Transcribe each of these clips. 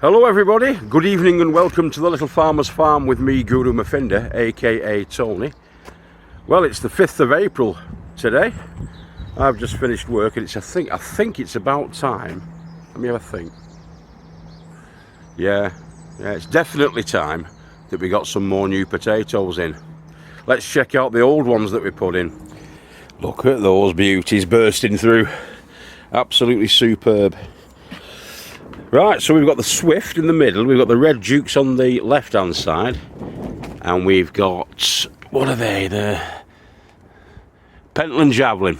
Hello everybody, good evening and welcome to the Little Farmer's Farm with me, Guru Mafinda, aka Tony. Well, it's the 5th of April today. I've just finished work and I think it's about time. Let me have a think. Yeah, it's definitely time that we got some more new potatoes in. Let's check out the old ones that we put in. Look at those beauties bursting through. Absolutely superb. Right, so we've got the Swift in the middle, we've got the Red Dukes on the left hand side, and we've got, what are they, the Pentland Javelin.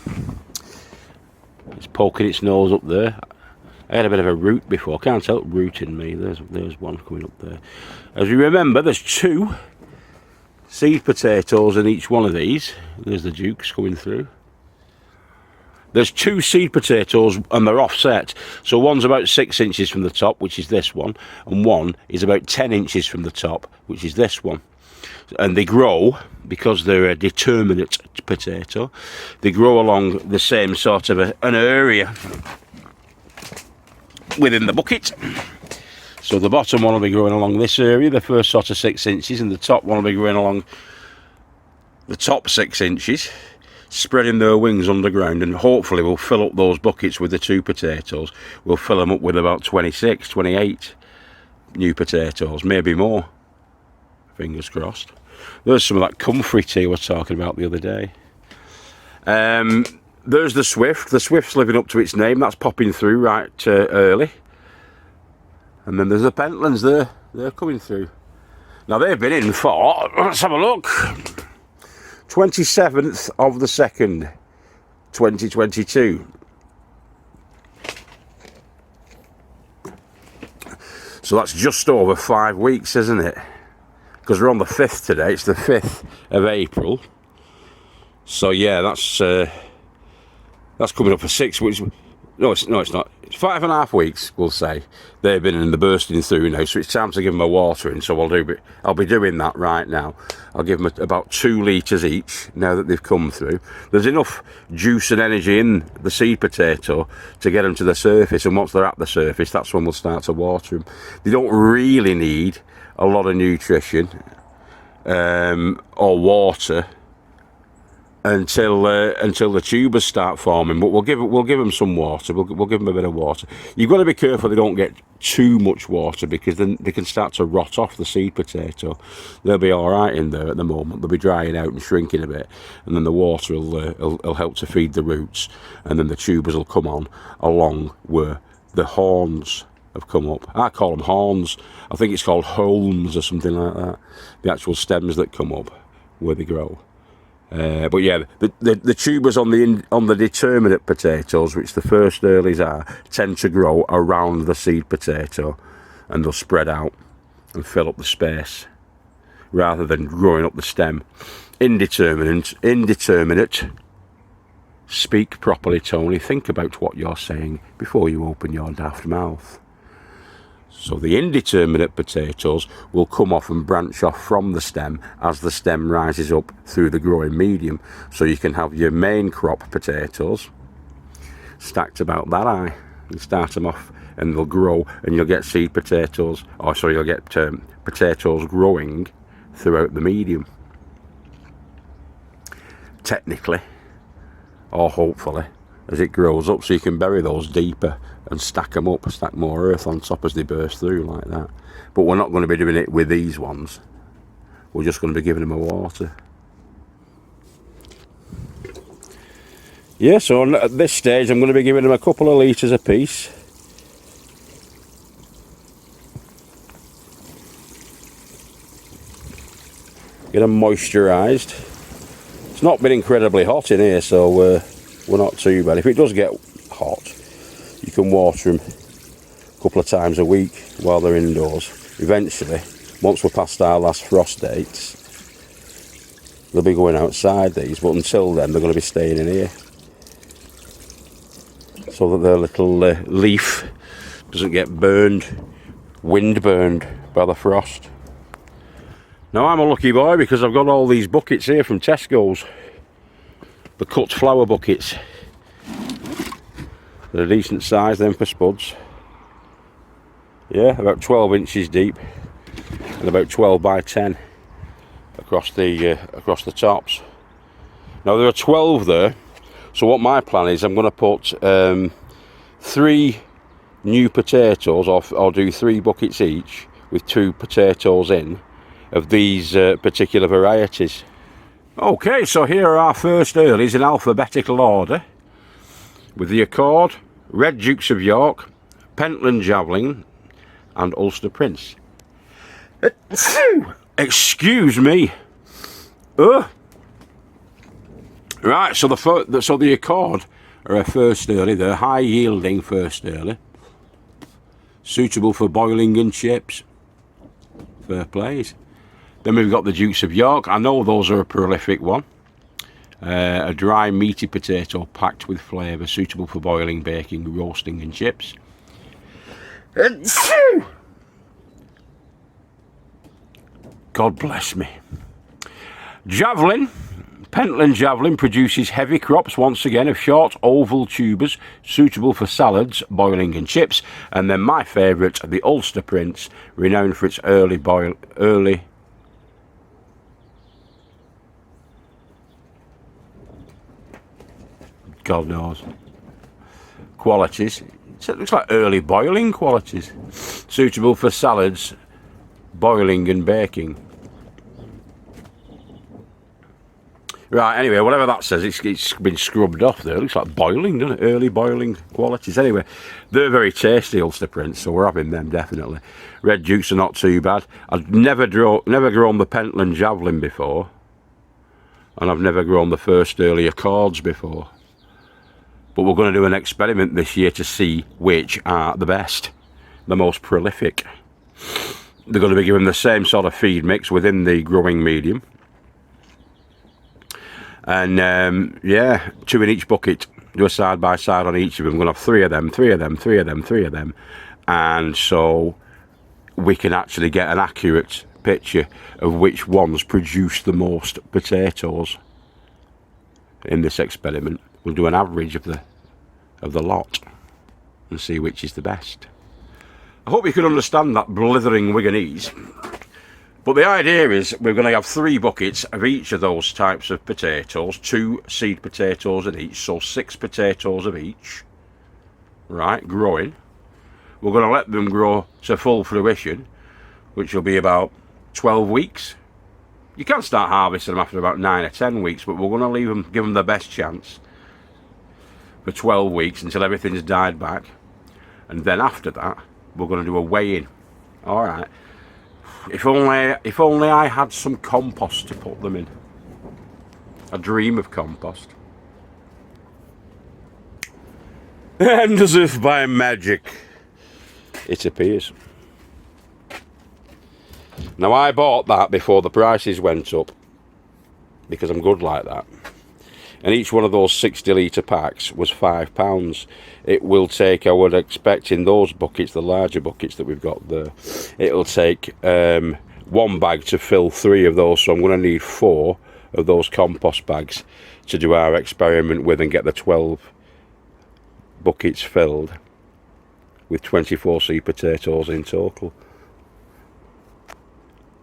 It's poking its nose up there. I had a bit of a root before, can't help rooting me. There's one coming up there. As you remember, there's 2 seed potatoes in each one of these. There's the Dukes coming through. There's 2 seed potatoes and they're offset. So one's about 6 inches from the top, which is this one, and one is about 10 inches from the top, which is this one. And they grow, because they're a determinate potato, they grow along the same sort of an area within the bucket. So the bottom one will be growing along this area, the first sort of 6 inches, and the top one will be growing along the top 6 inches. Spreading their wings underground, and hopefully we'll fill up those buckets with the 2 potatoes. We'll fill them up with about 26, 28 new potatoes, maybe more. Fingers crossed. There's some of that comfrey tea we were talking about the other day. There's the Swift. The Swift's living up to its name. That's popping through right early. And then there's the Pentlands there. They're coming through. Now they've been in for, let's have a look, 27th of the 2nd, 2022. So that's just over 5 weeks, isn't it? Because we're on the 5th today. It's the 5th of April. So yeah, that's coming up for 6 weeks. No, it's not. It's 5.5 weeks, we'll say. They've been in the bursting through now, so it's time to give them a watering. So I'll be doing that right now. I'll give them about 2 litres each now that they've come through. There's enough juice and energy in the seed potato to get them to the surface, and once they're at the surface, that's when we'll start to water them. They don't really need a lot of nutrition or water until the tubers start forming, but we'll give them some water. We'll give them a bit of water. You've got to be careful they don't get too much water, because then they can start to rot off the seed potato. They'll be all right in there at the moment. They'll be drying out and shrinking a bit, and then the water will help to feed the roots, and then the tubers will come on along where the horns have come up. I call them horns. I think it's called holms or something like that. The actual stems that come up where they grow. But yeah, the tubers on the determinate potatoes, which the first earlies are, tend to grow around the seed potato, and they'll spread out and fill up the space rather than growing up the stem. Indeterminate. Speak properly, Tony. Think about what you're saying before you open your daft mouth. So the indeterminate potatoes will come off and branch off from the stem as the stem rises up through the growing medium. So you can have your main crop potatoes stacked about that high. You start them off and they'll grow, and you'll get seed potatoes, you'll get potatoes growing throughout the medium. Technically, or hopefully, as it grows up, so you can bury those deeper and stack them up, stack more earth on top as they burst through like that. But we're not going to be doing it with these ones. We're just going to be giving them a water. Yeah, so at this stage I'm going to be giving them a couple of litres a piece. Get them moisturised. It's not been incredibly hot in here, so we're not too bad. If it does get hot, you can water them a couple of times a week while they're indoors. Eventually, once we're past our last frost dates, they'll be going outside these, but until then they're going to be staying in here, so that their little leaf doesn't get wind burned by the frost. Now I'm a lucky boy because I've got all these buckets here from Tesco's, the cut flower buckets. They're a decent size then for spuds. Yeah, about 12 inches deep and about 12 by 10 across the tops. Now there are 12 there, so what my plan is, I'm going to put 3 new potatoes, or do 3 buckets each with 2 potatoes in of these particular varieties. Okay, so here are our first earlies in alphabetical order, with the Accord, Red Dukes of York, Pentland Javelin and Ulster Prince. Excuse me. Right, so the Accord are a first early. They're high yielding first early, suitable for boiling and chips. Fair plays. Then we've got the Dukes of York. I know those are a prolific one. A dry meaty potato packed with flavour, suitable for boiling, baking, roasting and chips. God bless me. Javelin. Pentland Javelin produces heavy crops once again of short oval tubers, suitable for salads, boiling and chips. And then my favourite, the Ulster Prince, renowned for its early God knows qualities. It looks like early boiling qualities, suitable for salads, boiling and baking. Right, anyway, whatever that says, it's been scrubbed off there. It looks like boiling, doesn't it? Early boiling qualities. Anyway, they're very tasty, Ulster Prince, so we're having them definitely. Red Dukes are not too bad. I've never grown the Pentland Javelin before, and I've never grown the first early Accords before. But we're going to do an experiment this year to see which are the best, the most prolific. They're going to be given the same sort of feed mix within the growing medium. And yeah, 2 in each bucket. Do a side by side on each of them. We're going to have 3 of them, 3 of them, 3 of them, 3 of them. And so we can actually get an accurate picture of which ones produce the most potatoes in this experiment. We'll do an average of the lot and see which is the best. I hope you can understand that blithering Wiganese. But the idea is we're going to have 3 buckets of each of those types of potatoes, 2 seed potatoes in each, so 6 potatoes of each, right, growing. We're going to let them grow to full fruition, which will be about 12 weeks. You can start harvesting them after about 9 or 10 weeks, but we're going to give them the best chance for 12 weeks until everything's died back. And then after that, we're going to do a weigh-in. All right. If only I had some compost to put them in. I dream of compost. And as if by magic, it appears. Now I bought that before the prices went up, because I'm good like that. And each one of those 60 litre packs was £5. It will take, I would expect, in those buckets, the larger buckets that we've got there, it'll take 1 bag to fill 3 of those, so I'm going to need 4 of those compost bags to do our experiment with and get the 12 buckets filled with 24 seed potatoes in total.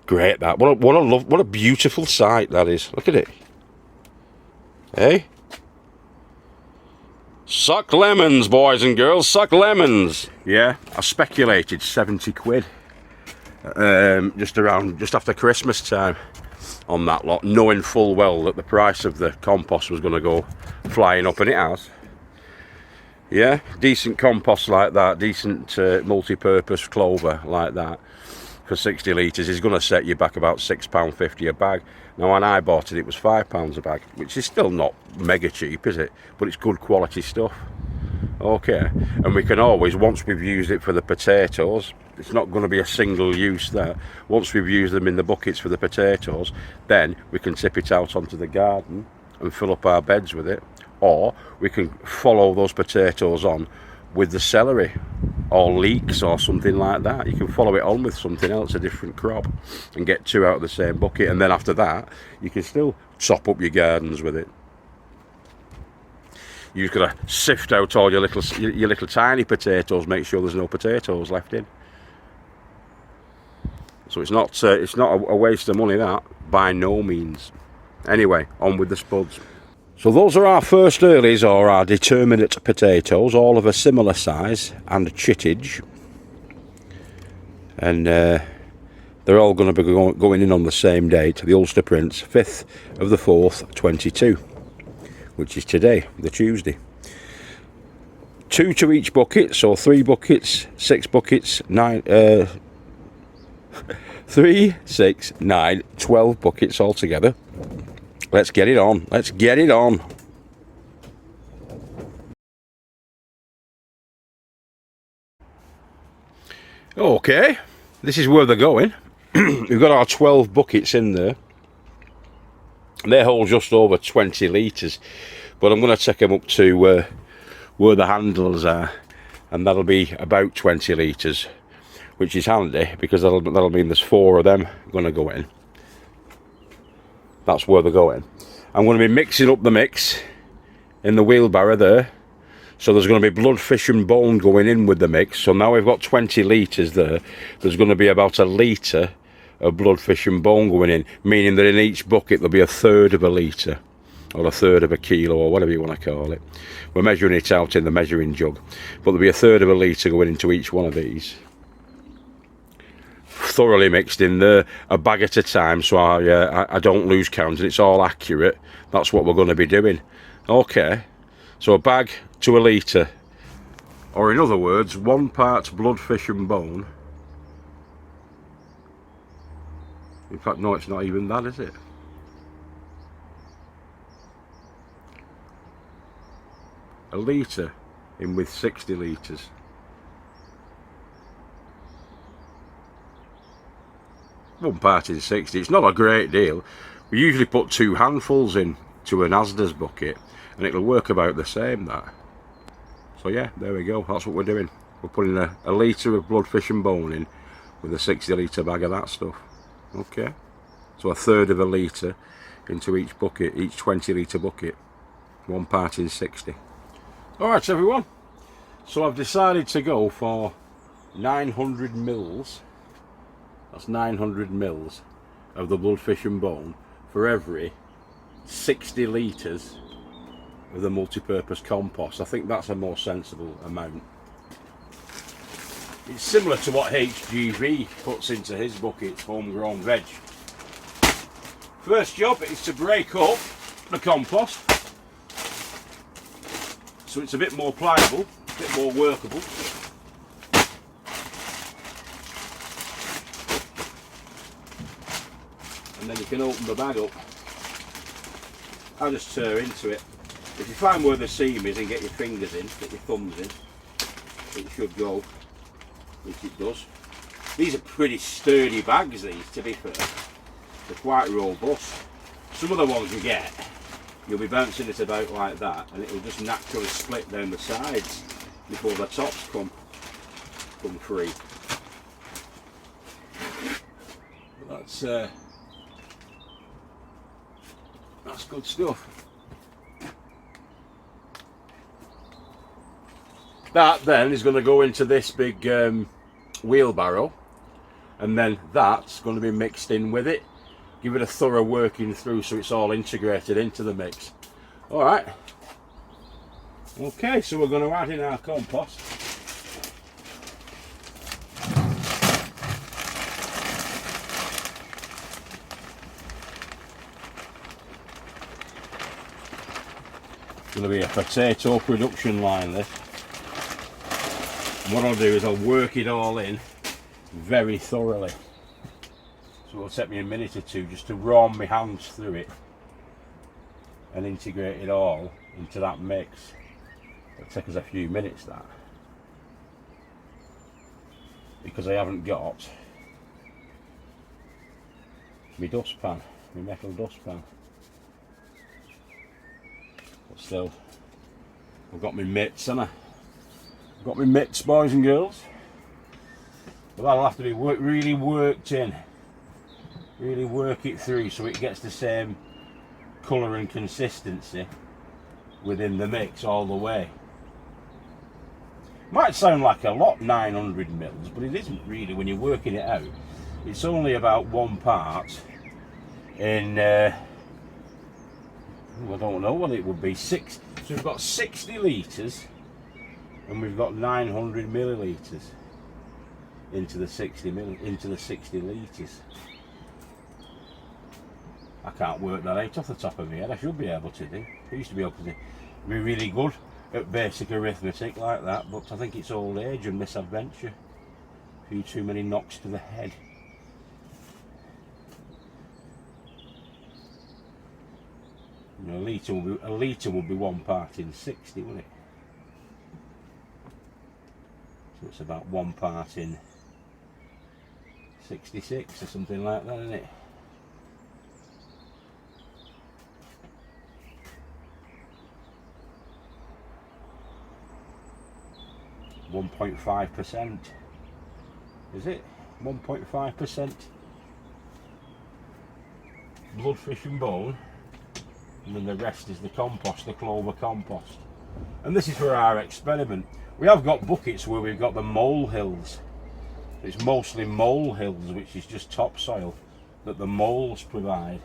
Great, that. What a beautiful sight that is. Look at it. Hey? Suck lemons, boys and girls, suck lemons. Yeah, I speculated 70 quid just after Christmas time on that lot, knowing full well that the price of the compost was going to go flying up, and it has. Yeah, decent compost like that, decent multi-purpose clover like that for 60 litres is going to set you back about £6.50 a bag. Now when I bought it, it was £5 a bag, which is still not mega cheap, is it? But it's good quality stuff. Okay, and we can always, once we've used it for the potatoes, it's not going to be a single use there. Once we've used them in the buckets for the potatoes, then we can tip it out onto the garden and fill up our beds with it. Or we can follow those potatoes on with the celery or leeks or something like that. You can follow it on with something else, a different crop, and get 2 out of the same bucket. And then after that, you can still top up your gardens with it. You've got to sift out all your little tiny potatoes, make sure there's no potatoes left in. So it's not a waste of money, that, by no means. Anyway, on with the spuds. So those are our first earlies, or our Determinate potatoes, all of a similar size and chittage. And they're all going to be going in on the same date, the Ulster Prince, 5th of the 4th, 22, which is today, the Tuesday. 2 to each bucket, so 3 buckets, 6 buckets, 9... 3, 6, 9, 12 buckets altogether. Let's get it on. Let's get it on. Okay, this is where they're going. We've got our 12 buckets in there. They hold just over 20 litres, but I'm going to take them up to where the handles are, and that'll be about 20 litres, which is handy because that'll mean there's 4 of them going to go in. That's where they're going. I'm going to be mixing up the mix in the wheelbarrow there. So there's going to be bloodfish and bone going in with the mix. So now we've got 20 litres there. There's going to be about 1 litre of bloodfish and bone going in, meaning that in each bucket there'll be 1/3 of a litre, or 1/3 of a kilo, or whatever you want to call it. We're measuring it out in the measuring jug, but there'll be 1/3 of a litre going into each one of these. Thoroughly mixed in there, a bag at a time, so I don't lose count and it's all accurate. That's what we're going to be doing. Okay, so a bag to 1 litre, or in other words, 1 part bloodfish and bone. In fact, no, it's not even that, is it? A litre in with 60 litres. One part in 60. It's not a great deal. We usually put 2 handfuls in to an Asda's bucket, and it'll work about the same, that. So yeah, there we go. That's what we're doing. We're putting a litre of bloodfish and bone in with a 60 litre bag of that stuff. Okay. So 1/3 of a litre into each bucket, each 20 litre bucket. 1 part in 60. Alright everyone. So I've decided to go for 900 mils. That's 900 mils of the bloodfish and bone for every 60 litres of the multi-purpose compost. I think that's a more sensible amount. It's similar to what HGV puts into his buckets, homegrown veg. First job is to break up the compost so it's a bit more pliable, a bit more workable. And then you can open the bag up. I just tear into it. If you find where the seam is and get your fingers in, get your thumbs in, it should go, which it does. These are pretty sturdy bags, these, to be fair. They're quite robust. Some of the ones you get, you'll be bouncing it about like that and it'll just naturally split down the sides before the tops come free. But that's good stuff. That then is going to go into this big wheelbarrow, and then that's going to be mixed in with it. Give it a thorough working through so it's all integrated into the mix. Alright. Okay, so we're going to add in our compost. It's going to be a potato production line, this. And what I'll do is I'll work it all in very thoroughly. So it'll take me a minute or two just to run my hands through it and integrate it all into that mix. It'll take us a few minutes, that. Because I haven't got my dustpan, my metal dustpan. But still, I've got my mitts, haven't I? I've got my mitts, boys and girls. But that'll have to be really worked in. Really work it through so it gets the same colour and consistency within the mix all the way. Might sound like a lot, 900 mils, but it isn't really when you're working it out. it's only about 1 part in, I don't know what it would be, 6. So we've got 60 litres and we've got 900 millilitres into the 60 litres. I can't work that out off the top of my head. I should be able to do. I used to be able to be really good at basic arithmetic like that, but I think it's old age and misadventure. A few too many knocks to the head. You know, a litre would be 1 part in 60, wouldn't it? So it's about 1 part in 66 or something like that, isn't it? .5%. Is it? 1.5% blood, fish and bone, and then the rest is the compost, the clover compost. And this is for our experiment. We have got buckets where we've got the molehills. It's mostly molehills, which is just topsoil that the moles provide,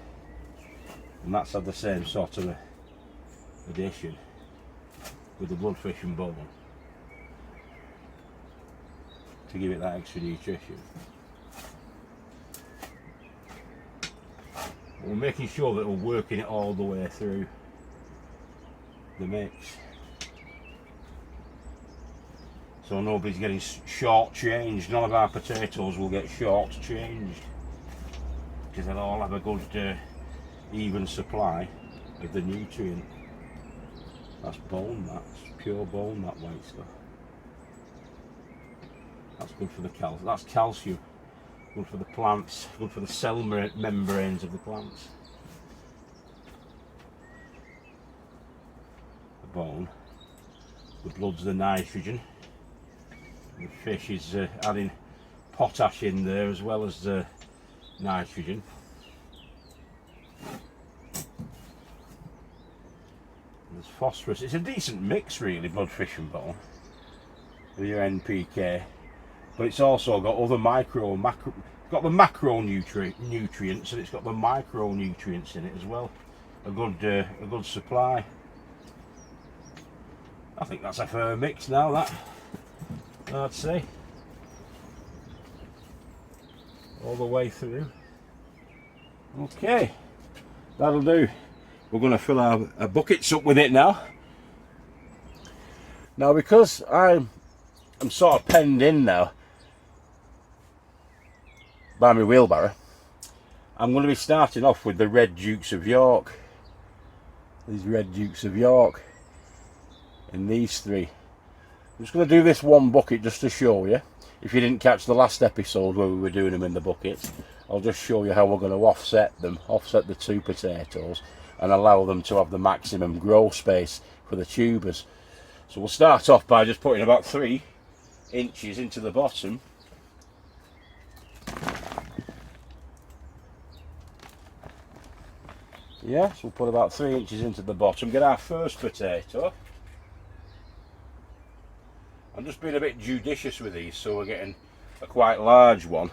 and that's had the same sort of addition with the blood, fish and bone to give it that extra nutrition. We're making sure that we're working it all the way through the mix, so nobody's getting short-changed. None of our potatoes will get short-changed because they'll all have a good even supply of the nutrient. That's bone, that's pure bone, that white stuff. That's good for the calcium. That's calcium. Good for the plants. Good for the cell membranes of the plants. The bone. The blood's the nitrogen. The fish is adding potash in there as well as the nitrogen. There's phosphorus. It's a decent mix, really, blood, fish and bone with your NPK. But it's also got other got the macronutrients, and it's got the micronutrients in it as well. A good supply. I think that's a fair mix now, that, I'd say. All the way through. Okay, that'll do. We're going to fill our buckets up with it now. Now, because I'm sort of penned in now by my wheelbarrow, I'm going to be starting off with the Red Dukes of York. These Red Dukes of York in these 3. I'm just going to do this 1 bucket just to show you. If you didn't catch the last episode where we were doing them in the buckets, I'll just show you how we're going to offset the 2 potatoes and allow them to have the maximum grow space for the tubers. So we'll start off by just putting about 3 inches into the bottom. Yeah, so we'll put about 3 inches into the bottom, get our first potato. I'm just being a bit judicious with these, so we're getting a quite large one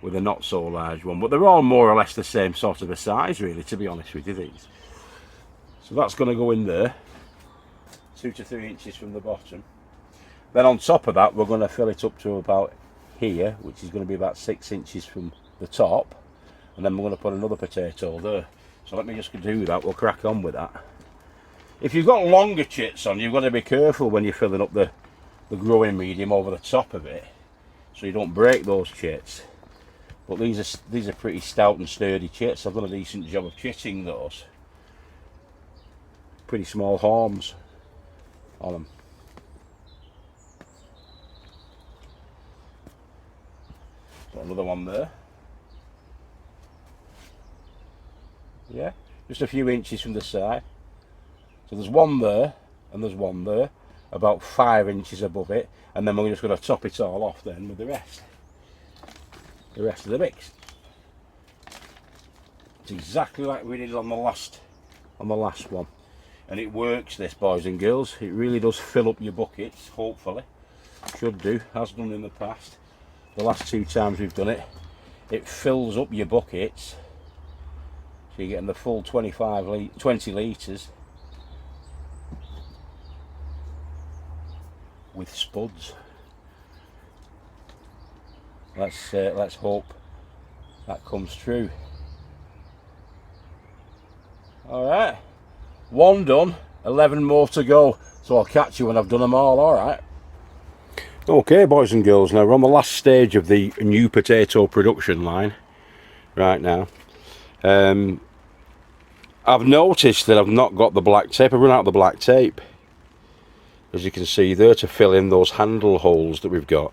with a not so large one, but they're all more or less the same sort of a size, really, to be honest with you, these. So that's going to go in there, 2 to 3 inches from the bottom. Then on top of that, we're going to fill it up to about here, which is going to be about 6 inches from the top, and then we're going to put another potato there. So let me just do that, we'll crack on with that. If you've got longer chits on, you've got to be careful when you're filling up the growing medium over the top of it, so you don't break those chits. But these are pretty stout and sturdy chits. I've done a decent job of chitting those. Pretty small horns on them. Got another one there. Yeah, just a few inches from the side. So there's one there, and there's one there, about 5 inches above it, and then we're just going to top it all off then with the rest of the mix. It's exactly like we did on the last one, and it works, this, boys and girls. It really does fill up your buckets, hopefully. Should do, has done in the past. the last 2 times we've done it, it fills up your buckets, so you're getting the full 20 litres with spuds. Let's hope that comes true. All right, 1 done, 11 more to go. So I'll catch you when I've done them all. All right. Okay, boys and girls. Now we're on the last stage of the new potato production line right now. I've noticed that I've not got the black tape. I've run out of the black tape, as you can see there, to fill in those handle holes that we've got.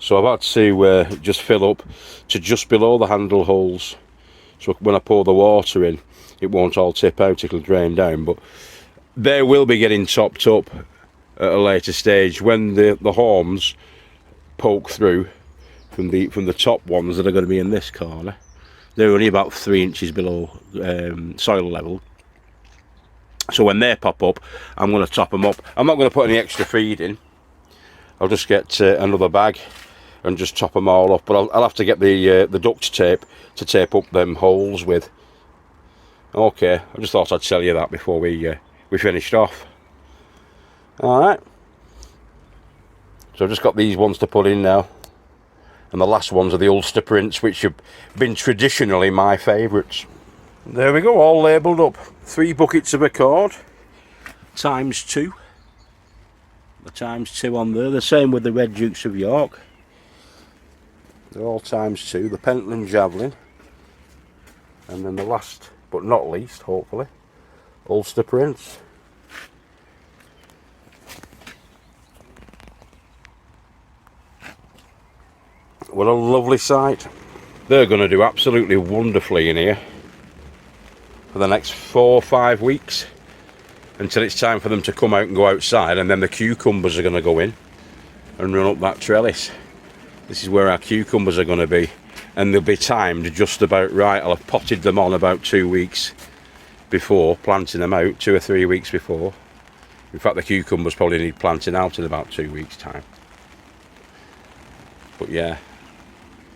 So I've had to just fill up to just below the handle holes, so when I pour the water in, it won't all tip out, it'll drain down. But they will be getting topped up at a later stage when the horns poke through from the top ones that are going to be in this corner. They're only about 3 inches below soil level. So when they pop up, I'm going to top them up. I'm not going to put any extra feed in. I'll just get another bag and just top them all up. But I'll have to get the duct tape to tape up them holes with. Okay, I just thought I'd tell you that before we finished off. All right. So I've just got these ones to put in now. And the last ones are the Ulster prints, which have been traditionally my favourites. There we go, all labelled up. 3 buckets of accord, times 2. The times 2 on there. The same with the Red Dukes of York. They're all times 2. The Pentland Javelin. And then the last, but not least, hopefully, Ulster prints. What a lovely sight. They're going to do absolutely wonderfully in here for the next 4 or 5 weeks, until it's time for them to come out and go outside, and then the cucumbers are going to go in and run up that trellis. This is where our cucumbers are going to be, and they'll be timed just about right. I'll have potted them on about 2 weeks before planting them out, 2 or 3 weeks before. In fact, the cucumbers probably need planting out in about 2 weeks time. But yeah,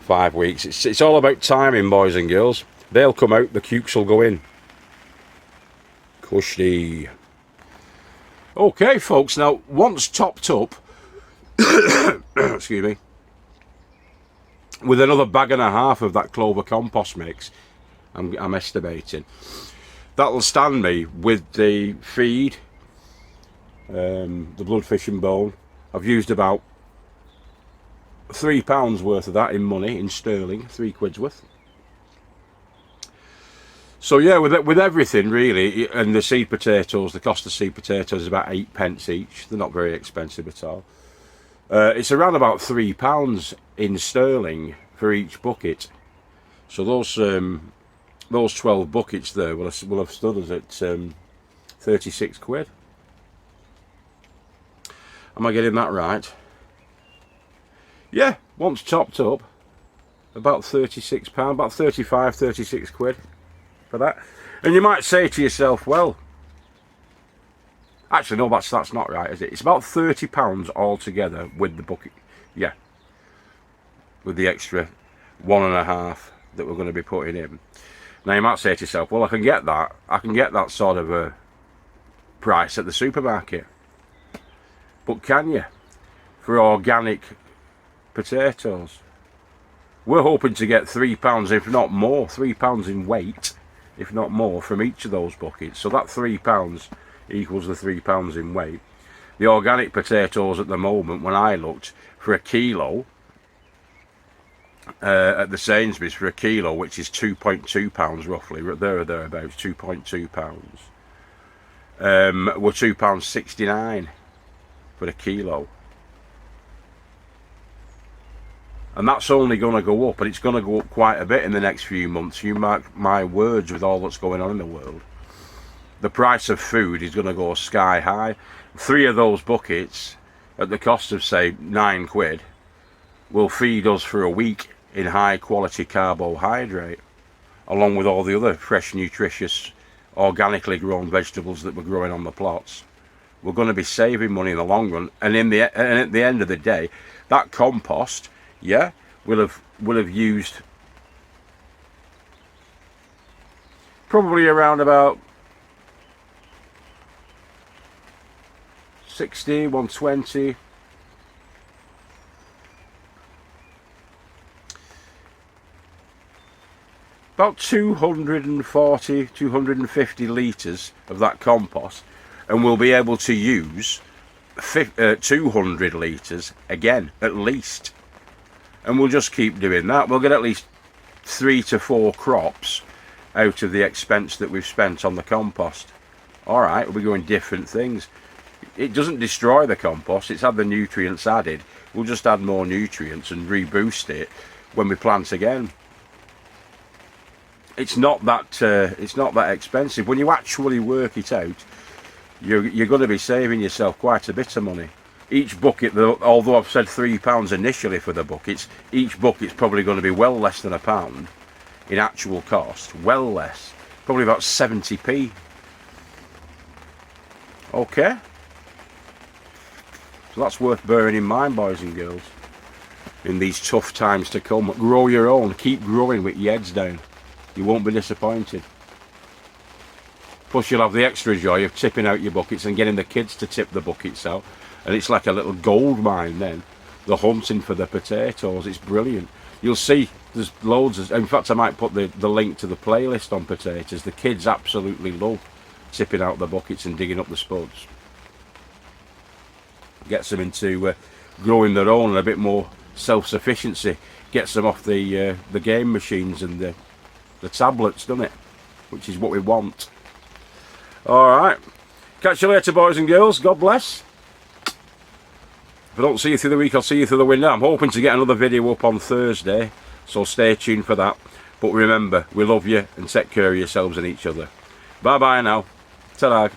5 weeks. It's all about timing, boys and girls. They'll come out, the cukes will go in. Cushy. Okay, folks, now once topped up, excuse me, with another 1.5 bags of that clover compost mix, I'm estimating, that'll stand me with the feed, the bloodfish and bone. I've used about £3 worth of that in money, in sterling, 3 quid's worth. So yeah, with everything really, and the seed potatoes, the cost of seed potatoes is about 8p each. They're not very expensive at all. It's around about £3 in sterling for each bucket. So those 12 buckets there will have stood us at 36 quid. Am I getting that right? Yeah, once topped up, about £36, about 35, 36 quid for that. And you might say to yourself, well, actually no, that's not right, is it? It's about £30 altogether with the bucket. Yeah, with the extra 1.5 that we're going to be putting in. Now you might say to yourself, well, I can get that sort of a price at the supermarket. But can you? For organic potatoes, we're hoping to get £3, if not more, £3 in weight, if not more, from each of those buckets. So that £3 equals the £3 in weight. The organic potatoes at the moment, when I looked, for a kilo at the Sainsbury's, for a kilo, which is £2.2 roughly, there or thereabouts, £2.2, were £2.69 for a kilo. And that's only going to go up, and it's going to go up quite a bit in the next few months. You mark my words, with all that's going on in the world. The price of food is going to go sky high. 3 of those buckets, at the cost of, say, 9 quid, will feed us for a week in high quality carbohydrate, along with all the other fresh, nutritious, organically grown vegetables that we're growing on the plots. We're going to be saving money in the long run, and at the end of the day, that compost, yeah, will have used probably around about 60, 120. About 240, 250 litres of that compost, and we'll be able to use 200 litres again, at least. And we'll just keep doing that. We'll get at least 3 to 4 crops out of the expense that we've spent on the compost. Alright, we'll be doing different things. It doesn't destroy the compost, it's had the nutrients added. We'll just add more nutrients and reboost it when we plant again. It's not that expensive. When you actually work it out, you're going to be saving yourself quite a bit of money. Each bucket, although I've said £3 initially for the buckets, each bucket's probably going to be well less than £1 in actual cost. Well less. Probably about 70p. Okay. So that's worth bearing in mind, boys and girls, in these tough times to come. Grow your own. Keep growing with your heads down. You won't be disappointed. Plus you'll have the extra joy of tipping out your buckets and getting the kids to tip the buckets out. And it's like a little gold mine then. The hunting for the potatoes. It's brilliant. You'll see there's loads of... In fact, I might put the link to the playlist on potatoes. The kids absolutely love tipping out the buckets and digging up the spuds. Gets them into growing their own and a bit more self-sufficiency. Gets them off the game machines and the tablets, doesn't it? Which is what we want. Alright. Catch you later, boys and girls. God bless. If I don't see you through the week, I'll see you through the window. I'm hoping to get another video up on Thursday, so stay tuned for that. But remember, we love you and take care of yourselves and each other. Bye bye now. Ta-da.